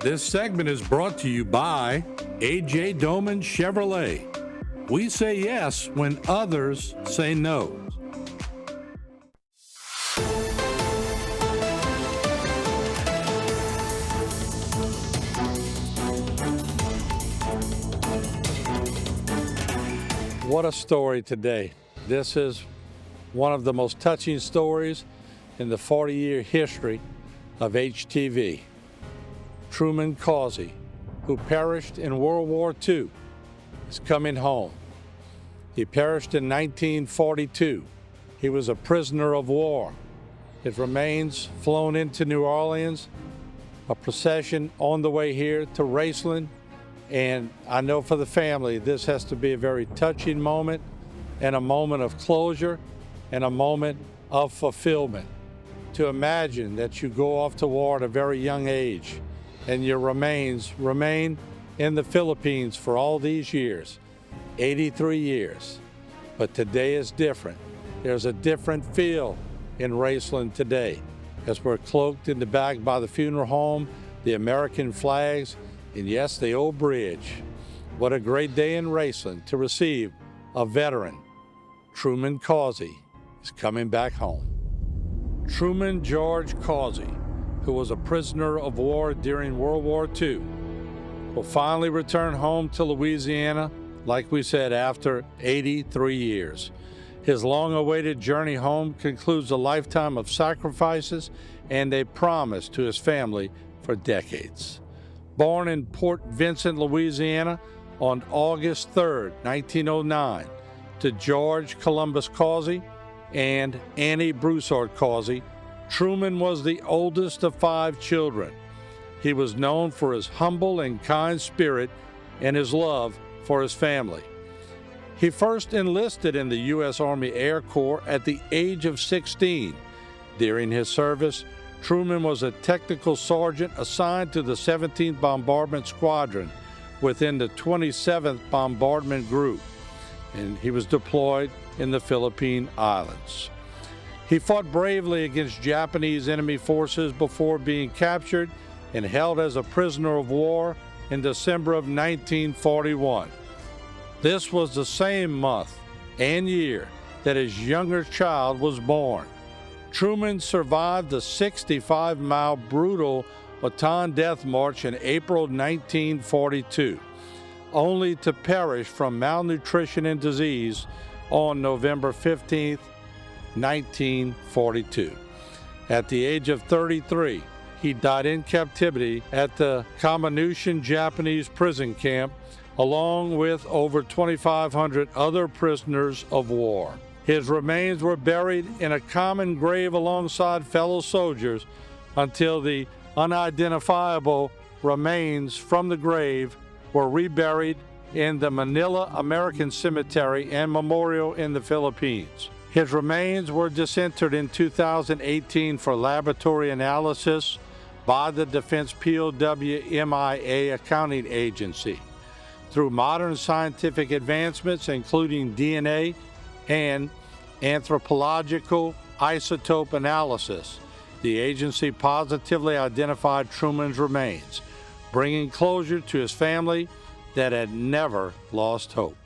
This segment is brought to you by A.J. Doman Chevrolet. We say yes when others say no. What a story today. This is one of the most touching stories in the 40-year history of HTV. Truman Causey, who perished in World War II, is coming home. He perished in 1942. He was a prisoner of war. His remains flown into New Orleans, a procession on the way here to Raceland, and I know for the family this has to be a very touching moment and a moment of closure and a moment of fulfillment. To imagine that you go off to war at a very young age and your remains remain in the Philippines for all these years, 83 years. But today is different. There's a different feel in Raceland today as we're cloaked in the back by the funeral home, the American flags, and yes, the old bridge. What a great day in Raceland to receive a veteran. Truman Causey is coming back home. Truman George Causey, who was a prisoner of war during World War II, will finally return home to Louisiana, like we said, after 83 years. His long-awaited journey home concludes a lifetime of sacrifices and a promise to his family for decades. Born in Port Vincent, Louisiana on August 3, 1909, to George Columbus Causey and Annie Broussard Causey, Truman was the oldest of 5 children. He was known for his humble and kind spirit and his love for his family. He first enlisted in the U.S. Army Air Corps at the age of 16. During his service, Truman was a technical sergeant assigned to the 17th Bombardment Squadron within the 27th Bombardment Group, and he was deployed in the Philippine Islands. He fought bravely against Japanese enemy forces before being captured and held as a prisoner of war in December of 1941. This was the same month and year that his younger child was born. Truman survived the 65-mile brutal Bataan Death March in April 1942, only to perish from malnutrition and disease on November 15, 1942. At the age of 33, he died in captivity at the Kamanushan Japanese prison camp, along with over 2,500 other prisoners of war. His remains were buried in a common grave alongside fellow soldiers until the unidentifiable remains from the grave were reburied in the Manila American Cemetery and Memorial in the Philippines. His remains were disinterred in 2018 for laboratory analysis by the Defense POW MIA Accounting Agency. Through modern scientific advancements, including DNA and anthropological isotope analysis, the agency positively identified Truman's remains, bringing closure to his family that had never lost hope.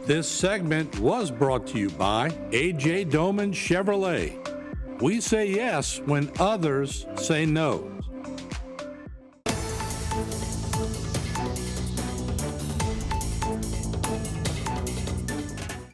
This segment was brought to you by A.J. Doman Chevrolet. We say yes when others say no.